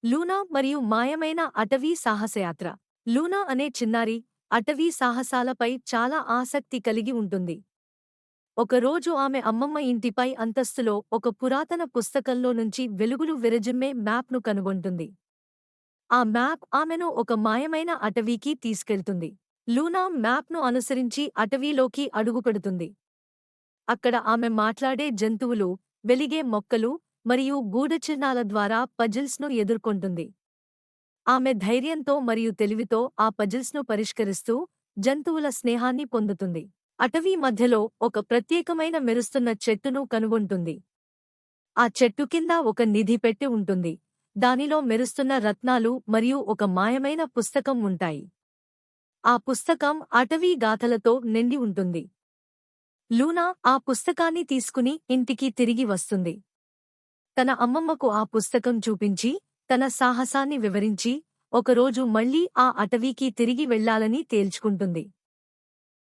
Luna మరియు మాయమైన అటవీ సాహసయాత్ర. Luna అనే చిన్నారి అటవీ సాహసాలపై చాలా ఆసక్తి కలిగి ఉంటుంది. ఒకరోజు ఆమె అమ్మమ్మ ఇంటిపై అంతస్తులో ఒక పురాతన పుస్తకంలో నుంచి వెలుగులు విరజిమ్మే మ్యాప్ను కనుగొంటుంది. ఆ మ్యాప్ ఆమెను ఒక మాయమైన అటవీకి తీసుకెళ్తుంది. లూనా మ్యాప్ను అనుసరించి అటవీలోకి అడుగుపెడుతుంది. అక్కడ ఆమె మాట్లాడే జంతువులు, వెలిగే మొక్కలు మరియు గూఢచిహ్నాల ద్వారా పజిల్స్ను ఎదుర్కొంటుంది. ఆమె ధైర్యంతో మరియు తెలివితో ఆ పజిల్స్ను పరిష్కరిస్తూ జంతువుల స్నేహాన్ని పొందుతుంది. అటవీ మధ్యలో ఒక ప్రత్యేకమైన మెరుస్తున్న చెట్టును కనుగొంటుంది. ఆ చెట్టు కింద ఒక నిధి పెట్టి ఉంటుంది. దానిలో మెరుస్తున్న రత్నాలు మరియు ఒక మాయమైన పుస్తకం ఉంటాయి. ఆ పుస్తకం అటవీ గాథలతో నిండి ఉంటుంది. లూనా ఆ పుస్తకాన్ని తీసుకుని ఇంటికి తిరిగి వస్తుంది. తన అమ్మమ్మకు ఆ పుస్తకం చూపించి, తన సాహసాన్ని వివరించి, ఒకరోజు మళ్లీ ఆ అటవీకి తిరిగి వెళ్లాలని తేల్చుకుంటుంది.